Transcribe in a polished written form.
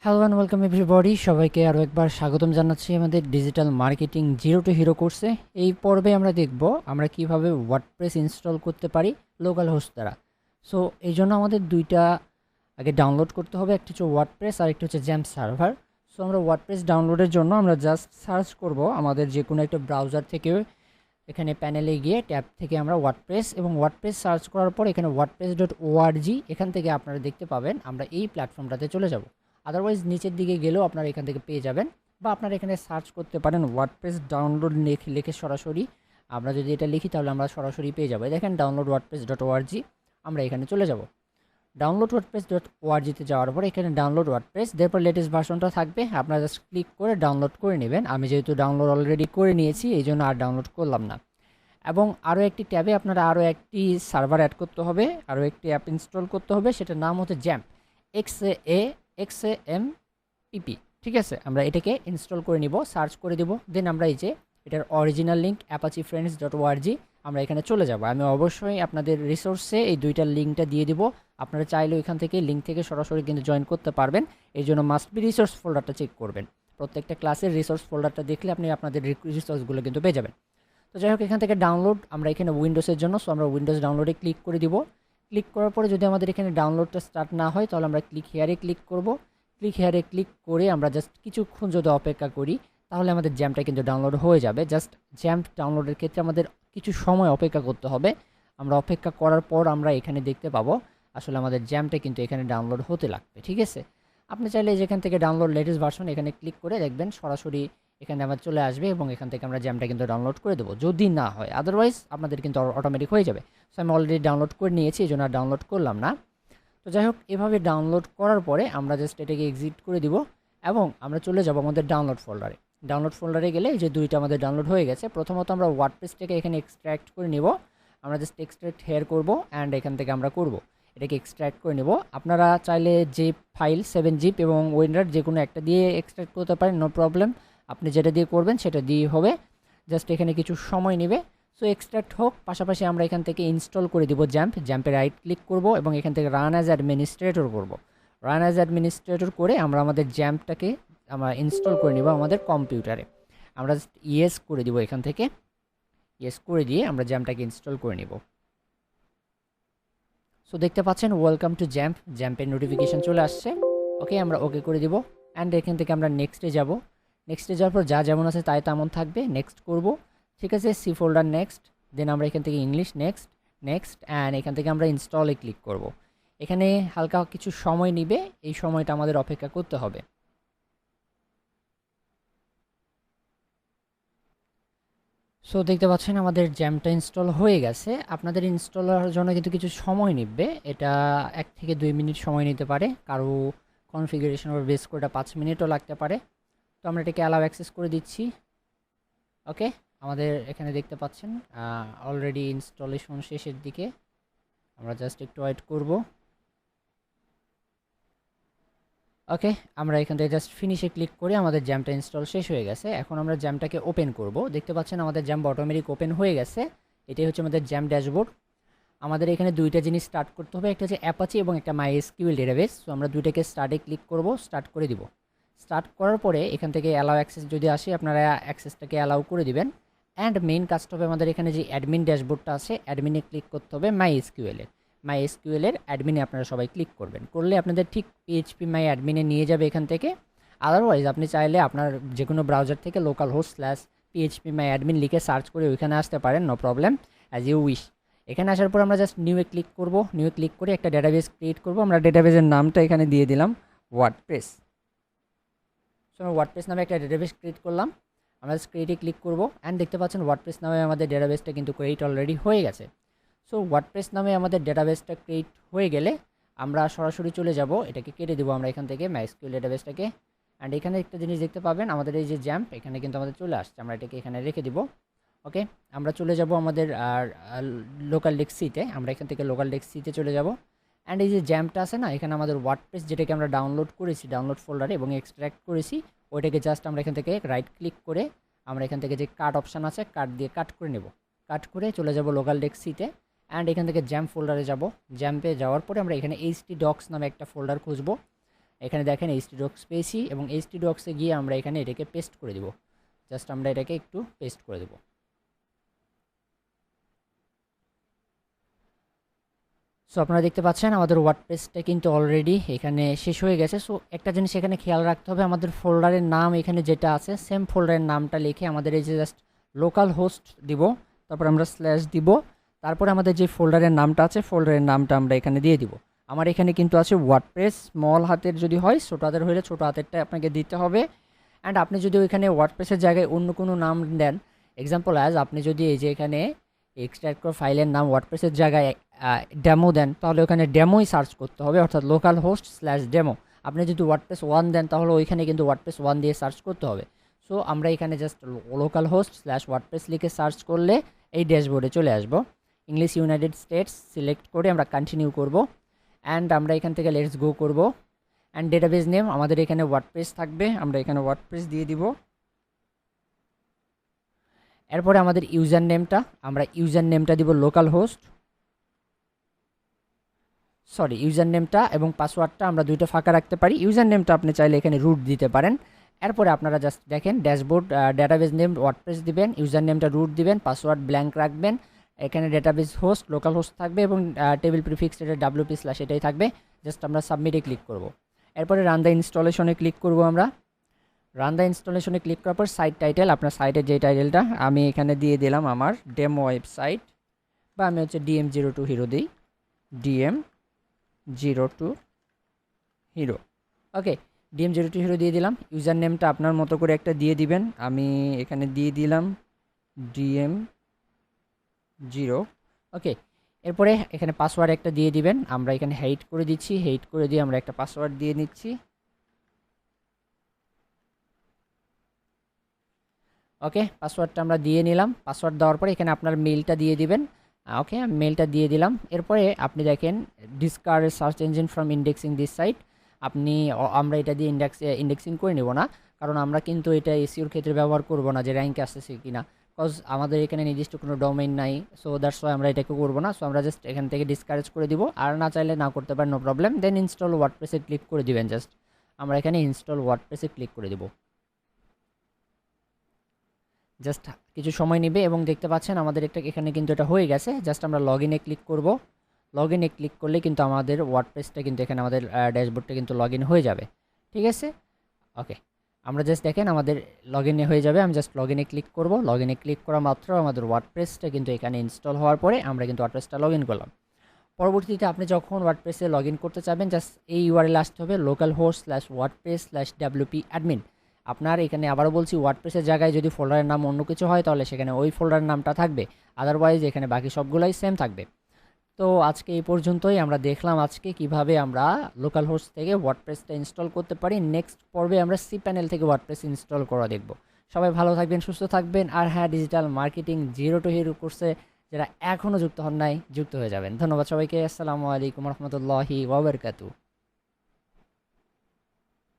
Hello and welcome everybody, সবাইকে আরও একবার স্বাগতম জানাচ্ছি আমাদের digital marketing zero two hero কোর্সে। এই পর্বে আমরা দেখব আমরা কিভাবে ওয়ার্ডপ্রেস ইনস্টল করতে পারি লোকাল হোস্ট দ্বারা। সো এই জন্য আমাদের দুইটা আগে ডাউনলোড করতে হবে, একটা হচ্ছে ওয়ার্ডপ্রেস আর একটা হচ্ছে জ্যাম্প সার্ভার। সো আমরা ওয়ার্ডপ্রেস ডাউনলোডের জন্য আমরা জাস্ট সার্চ করব আমাদের যে কোনো একটা ব্রাউজার থেকে, এখানে প্যানেলে গিয়ে ট্যাব থেকে আমরা ওয়ার্ডপ্রেস এবং ওয়ার্ডপ্রেস সার্চ করার পর এখানে wordpress.org এখান থেকে আপনারা দেখতে পাবেন আমরা এই প্ল্যাটফর্মটাতে চলে যাব। আদারওয়াইজ নিচের দিকে গেলেও আপনারা এখান থেকে পেয়ে যাবেন, বা আপনারা এখানে সার্চ করতে পারেন ওয়ার্ডপ্রেস ডাউনলোড লিখে সরাসরি। আমরা যদি এটা লিখি তাহলে আমরা সরাসরি পেয়ে যাবো। দেখেন wordpress.org, আমরা এখানে চলে যাব। wordpress.org-তে যাওয়ার পর এখানে ডাউনলোড ওয়ার্ডপ্রেস, তারপর লেটেস্ট ভার্সনটা থাকবে, আপনারা জাস্ট ক্লিক করে ডাউনলোড করে নেবেন। আমি যেহেতু ডাউনলোড অলরেডি করে নিয়েছি এই জন্য আর ডাউনলোড করলাম না। এবং আরও একটি ট্যাবে আপনারা আরও একটি সার্ভার অ্যাড করতে হবে, আরও একটি অ্যাপ ইনস্টল করতে হবে, সেটার নাম হচ্ছে জ্যাম্প, XAMPP। ঠিক আছে, আমরা এটাকে ইনস্টল করে নিব, সার্চ করে দিব, দেন আমরা এই যে এটার অরিজিনাল লিঙ্ক apache-friends.org, আমরা এখানে চলে যাব। আমি অবশ্যই আপনাদের রিসোর্সে এই দুইটার লিঙ্কটা দিয়ে দিব, আপনারা চাইলেও এখান থেকে লিঙ্ক থেকে সরাসরি কিন্তু জয়েন করতে পারবেন। এই জন্য মাস্ট বি রিসোর্স ফোল্ডারটা চেক করবেন। প্রত্যেকটা ক্লাসের রিসোর্স ফোল্ডারটা দেখলে আপনি আপনাদের রিসোর্সগুলো কিন্তু পেয়ে যাবেন। তো যাই হোক, এখান থেকে ডাউনলোড, আমরা এখানে উইন্ডোজের জন্য, সো আমরা উইন্ডোজ ডাউনলোডে ক্লিক করে দিব। ক্লিক করার পরে যদি আমাদের এখানে ডাউনলোডটা স্টার্ট না হয় তাহলে আমরা ক্লিক হেয়ারে ক্লিক করব। ক্লিক হেয়ারে ক্লিক করে আমরা জাস্ট কিছুক্ষণ যদি অপেক্ষা করি তাহলে আমাদের জ্যাম্পটা কিন্তু ডাউনলোড হয়ে যাবে। জাস্ট জ্যাম্প ডাউনলোডের ক্ষেত্রে আমাদের কিছু সময় অপেক্ষা করতে হবে। আমরা অপেক্ষা করার পর আমরা এখানে দেখতে পাবো আসলে আমাদের জ্যাম্পটা কিন্তু এখানে ডাউনলোড হতে লাগবে। ঠিক আছে, আপনি চাইলে যেখান থেকে ডাউনলোড লেটেস্ট ভার্সন এখানে ক্লিক করে দেখবেন সরাসরি এখানে আবার চলে আসবে এবং এখান থেকে আমরা জ্যামটা কিন্তু ডাউনলোড করে দেবো, যদি না হয়। আদারওয়াইজ আপনাদের কিন্তু অটোমেটিক হয়ে যাবে। সো আমি অলরেডি ডাউনলোড করে নিয়েছি, এই জন্য আর ডাউনলোড করলাম না। তো যাই হোক, এভাবে ডাউনলোড করার পরে আমরা জাস্ট এটাকে এক্সিট করে দিব এবং আমরা চলে যাব আমাদের ডাউনলোড ফোল্ডারে। ডাউনলোড ফোল্ডারে গেলে এই যে দুইটা আমাদের ডাউনলোড হয়ে গেছে। প্রথমত আমরা ওয়ার্ডপ্রেসটাকে এখানে এক্সট্র্যাক্ট করে নিব, আমরা জাস্ট এক্সট্র্যাক্ট হেয়ার করব অ্যান্ড এখান থেকে আমরা করব এটাকে এক্সট্র্যাক্ট করে নেব। আপনারা চাইলে যে ফাইল 7zip এবং উইন্ডার যে কোনো একটা দিয়ে এক্সট্র্যাক্ট করতে পারেন, নো প্রবলেম। আপনি যেটা দিয়ে করবেন সেটা দিয়ে হবে, জাস্ট এখানে কিছু সময় নেবে। সো এক্সট্র্যাক্ট হোক, পাশাপাশি আমরা এখান থেকে ইনস্টল করে দিব জ্যাম্পে রাইট ক্লিক করব এবং এখান থেকে রান অ্যাজ অ্যাডমিনিস্ট্রেটর করব। রান অ্যাজ অ্যাডমিনিস্ট্রেটর করে আমরা আমাদের জ্যাম্পটাকে আমরা ইনস্টল করে নিব আমাদের কম্পিউটারে। আমরা জাস্ট ইয়েস করে দিব, এখান থেকে ইয়েস করে দিয়ে আমরা জ্যাম্পটাকে ইনস্টল করে নিব। সো দেখতে পাচ্ছেন ওয়েলকাম টু জ্যাম্পের নোটিফিকেশান চলে আসছে। ওকে, আমরা ওকে করে দিব অ্যান্ড এখান থেকে আমরা নেক্সটে যাব। নেক্সটে যাওয়ার পর যা যেমন আছে তাই তেমন থাকবে, নেক্সট করব। ঠিক আছে, সি ফোল্ডার নেক্সট, দেন আমরা এখান থেকে ইংলিশ নেক্সট নেক্সট অ্যান্ড এখান থেকে আমরা ইনস্টলে ক্লিক করব। এখানে হালকা কিছু সময় নিবে, এই সময়টা আমাদের অপেক্ষা করতে হবে। সো দেখতে পাচ্ছেন আমাদের জ্যামটা ইনস্টল হয়ে গেছে। আপনাদের ইনস্টল হওয়ার জন্য কিন্তু কিছু সময় নিবে, এটা 1 থেকে 2 মিনিট সময় নিতে পারে, কারো কনফিগারেশন ওর বেস করে 5 মিনিটও লাগতে পারে। তো আমরা এটাকে অ্যালাউ অ্যাক্সেস করে দিচ্ছি। ওকে, আমাদের এখানে দেখতে পাচ্ছেন অলরেডি ইনস্টলেশন শেষের দিকে, আমরা জাস্ট একটু ওয়েট করব। ওকে, আমরা এখান থেকে জাস্ট ফিনিশে ক্লিক করে আমাদের জ্যামটা ইনস্টল শেষ হয়ে গেছে। এখন আমরা জ্যামটাকে ওপেন করব। দেখতে পাচ্ছেন আমাদের জ্যাম অটোমেটিক ওপেন হয়ে গেছে। এটাই হচ্ছে আমাদের জ্যাম ড্যাশবোর্ড। আমাদের এখানে দুইটা জিনিস স্টার্ট করতে হবে, একটা হচ্ছে অ্যাপাচি এবং একটা MySQL ডেটাবেস। সো আমরা দুইটাকে স্টার্টে ক্লিক করব, স্টার্ট করে দিব। স্টার্ট করার পরে এখান থেকে অ্যালাউ অ্যাক্সেস যদি আসে আপনারা অ্যাক্সেসটাকে অ্যালাউ করে দিবেন। অ্যান্ড মেইন কাজটা হবে আমাদের এখানে যে অ্যাডমিন ড্যাশবোর্ডটা আছে, অ্যাডমিনে ক্লিক করতে হবে MySQL-এর অ্যাডমিনে আপনারা সবাই ক্লিক করবেন। করলে আপনাদের ঠিক PHP মাই অ্যাডমিনে নিয়ে যাবে এখান থেকে। আদারওয়াইজ আপনি চাইলে আপনার যে কোনো ব্রাউজার থেকে local host /PHP my admin লিখে সার্চ করে ওইখানে আসতে পারেন, no problem, as you wish. এখানে আসার পর আমরা জাস্ট নিউয়ে ক্লিক করব। নিউয়ে ক্লিক করে একটা ডেটাবেস ক্রিয়েট করব। আমরা ডেটাবেসের নামটা এখানে দিয়ে দিলাম ওয়ার্ডপ্রেস। সো আমরা ওয়ার্ডপ্রেস নামে একটা ডেটাবেস ক্রিয়েট করলাম। আমরা জাস্ট ক্রিয়েটে ক্লিক করব অ্যান্ড দেখতে পাচ্ছেন ওয়ার্ডপ্রেস নামে আমাদের ডেটাবেসটা কিন্তু ক্রিয়েট অলরেডি হয়ে গেছে। সো ওয়ার্ডপ্রেস নামে আমাদের ডেটাবেসটা ক্রিয়েট হয়ে গেলে আমরা সরাসরি চলে যাব, এটাকে কেটে দেবো আমরা এখান থেকে MySQL ডেটাবেসটাকে। অ্যান্ড এখানে একটা জিনিস দেখতে পাবেন, আমাদের এই যে জ্যাম্প এখানে কিন্তু আমাদের চলে আসছে, আমরা এটাকে এখানে রেখে দিব। ওকে, আমরা চলে যাব আমাদের লোকাল ডেস্ক সিতে। আমরা এখান থেকে লোকাল ডেস্ক সিতে চলে যাব। অ্যান্ড এই যে জ্যাম্পটা আছে না, এখানে আমাদের ওয়ার্ডপ্রেস যেটাকে আমরা ডাউনলোড করেছি ডাউনলোড ফোল্ডারে এবং এক্সট্র্যাক্ট করেছি, ওইটাকে জাস্ট আমরা এখান থেকে রাইট ক্লিক করে আমরা এখান থেকে যে কাট অপশান আছে কাট দিয়ে কাট করে নেব। কাট করে চলে যাব লোকাল ডেস্ক সিতে অ্যান্ড এখান থেকে জ্যাম্প ফোল্ডারে যাব। জ্যাম্পে যাওয়ার পরে আমরা এখানে htdocs নামে একটা ফোল্ডার খুঁজবো। এখানে দেখেন htdocs পেয়েছি এবং htdocs-এ গিয়ে আমরা এখানে এটাকে পেস্ট করে দিব। জাস্ট আমরা এটাকে একটু পেস্ট করে দেব। সো আপনারা দেখতে পাচ্ছেন আমাদের ওয়ার্ডপ্রেসটা কিন্তু অলরেডি এখানে শেষ হয়ে গেছে। সো একটা জিনিস এখানে খেয়াল রাখতে হবে, আমাদের ফোল্ডারের নাম এখানে যেটা আছে সেম ফোল্ডারের নামটা লিখে আমাদের এই যে জাস্ট লোকাল হোস্ট দিব, তারপর আমরা স্ল্যাশ দিব, তারপরে আমাদের যে ফোল্ডারের নামটা আছে ফোল্ডারের নামটা আমরা এখানে দিয়ে দিব। আমার এখানে কিন্তু আছে ওয়ার্ডপ্রেস, স্মল হাতের যদি হয়, ছোটো হাতের হলে ছোটো হাতেরটা আপনাকে দিতে হবে। অ্যান্ড আপনি যদি ওইখানে ওয়ার্ডপ্রেসের জায়গায় অন্য কোনো নাম দেন, এক্সাম্পল অ্যাজ আপনি যদি এই যে এখানে এক্সট্রাক্ট করা ফাইলের নাম ওয়ার্ডপ্রেসের জায়গায় ডেমো দেন, তাহলে ওখানে ডেমোই সার্চ করতে হবে, অর্থাৎ লোকাল হোস্ট স্ল্যাশ ডেমো। আপনি যদি ওয়ার্ডপ্রেস 1 দেন তাহলে ওইখানে কিন্তু ওয়ার্ডপ্রেস 1 দিয়ে সার্চ করতে হবে। সো আমরা এখানে just local host slash WordPress লিখে সার্চ করলে এই ড্যাশবোর্ডে চলে আসবো। ইংলিশ ইউনাইটেড স্টেটস সিলেক্ট করে আমরা কন্টিনিউ করব। অ্যান্ড আমরা এখান থেকে লেটস গো করব। অ্যান্ড ডেটাবেস নেম আমাদের এখানে ওয়ার্ডপ্রেস থাকবে, আমরা এখানে ওয়ার্ডপ্রেস দিয়ে দিব। এরপরে আমাদের ইউজার নেমটা, আমরা ইউজার নেমটা দিব লোকাল হোস্ট, সরি ইউজার নেমটা এবং পাসওয়ার্ডটা আমরা দুইটা ফাঁকা রাখতে পারি। ইউজার নেমটা আপনি চাইলে এখানে রুট দিতে পারেন। এরপরে আপনারা জাস্ট দেখেন ড্যাশবোর্ড ডেটাবেস নেম ওয়ার্ডপ্রেস দিবেন, ইউজার নেমটা রুট দিবেন, পাসওয়ার্ড ব্ল্যাঙ্ক রাখবেন। এখানে ডেটাবেস হোস্ট লোকাল হোস্ট থাকবে এবং টেবিল প্রিফিক্স এটা WP স্ল্যাশ এটাই থাকবে। জাস্ট আমরা সাবমিটে ক্লিক করব। এরপরে রান দ্য ইনস্টলেশনে ক্লিক করব। আমরা রান দ্য ইনস্টলেশনে ক্লিক করার পর সাইট টাইটেল, আপনার সাইটের যে টাইটেলটা আমি এখানে দিয়ে দিলাম আমার ডেমো ওয়েবসাইট, বা আমি হচ্ছে DM02 হিরো দিই, DM02 হিরো। ওকে, DM02 হিরো দিয়ে দিলাম। ইউজার নেমটা আপনার মতো করে একটা দিয়ে দিবেন, আমি এখানে দিয়ে দিলাম DM0। ওকে, এরপরে এখানে পাসওয়ার্ড একটা দিয়ে দিবেন, আমরা এখানে হেইট করে দিচ্ছি, হেইট করে দিয়ে আমরা একটা পাসওয়ার্ড দিয়ে নিচ্ছি। ওকে, পাসওয়ার্ডটা আমরা দিয়ে নিলাম। পাসওয়ার্ড দেওয়ার পরে এখানে আপনার মেলটা দিয়ে দিবেন। ওকে, আমি মেলটা দিয়ে দিলাম। এরপরে আপনি দেখেন discourage search engine from indexing this site. আমরা এটা দিয়ে ইন্ডেক্সিং করে নেব না, কারণ আমরা কিন্তু এটা এসইওর ক্ষেত্রে ব্যবহার করব না যে র্যাঙ্কে আসতেছে কিনা, বিকজ আমাদের এখানে নির্দিষ্ট কোনো ডোমেইন নাই। সো দ্যাটস ওয়াই আমরা এটাকে করবো না। সো আমরা জাস্ট এখান থেকে ডিসকারেজ করে দিব, আর না চাইলে না করতে পারেন, নো প্রবলেম। দেন ইনস্টল ওয়ার্ডপ্রেসে ক্লিক করে দিবেন। জাস্ট আমরা এখানে ইনস্টল ওয়ার্ডপ্রেসে ক্লিক করে দিব। জাস্ট কিছু সময় নেবে এবং দেখতে পাচ্ছেন আমাদের এখানে কিন্তু এটা হয়ে গেছে। জাস্ট আমরা লগইনে ক্লিক করব। লগইনে ক্লিক করলে কিন্তু আমাদের ওয়ার্ডপ্রেসটা কিন্তু এখানে আমাদের ড্যাশবোর্ডটা কিন্তু লগইন হয়ে যাবে। ঠিক আছে, ওকে, আমরা জাস্ট দেখেন আমাদের লগইনে হয়ে যাবে। আমি জাস্ট লগইনে ক্লিক করব। লগইনে ক্লিক করা মাত্র আমাদের ওয়ার্ডপ্রেসটা কিন্তু এখানে ইনস্টল হওয়ার পরে আমরা কিন্তু ওয়ার্ডপ্রেসটা লগইন করলাম। পরবর্তীতে আপনি যখন ওয়ার্ডপ্রেসে লগইন করতে চাবেন, জাস্ট এই ইউআরএল আসতে হবে local host slash WordPress slash WP admin. আপনার এখানে আবারও বলছি, ওয়ার্ডপ্রেসের জায়গায় যদি ফোল্ডারের নাম অন্য কিছু হয় তাহলে সেখানে ওই ফোল্ডারের নামটা থাকবে, আদারওয়াইজ এখানে বাকি সবগুলোই সেম থাকবে। তো আজকে এই পর্যন্তই। আমরা দেখলাম আজকে কিভাবে আমরা লোকাল হোস্ট থেকে ওয়ার্ডপ্রেসটা ইনস্টল করতে পারি। নেক্সট পর্বে আমরা cPanel থেকে ওয়ার্ডপ্রেস ইনস্টল করা দেখব। সবাই ভালো থাকবেন, সুস্থ থাকবেন। আর হ্যাঁ, ডিজিটাল মার্কেটিং 0 to Hero কোর্সে যারা এখনও যুক্ত হন নাই, যুক্ত হয়ে যাবেন। ধন্যবাদ সবাইকে। আসসালামু আলাইকুম রহমতুল্লাহি ওয়া বারাকাতুহু।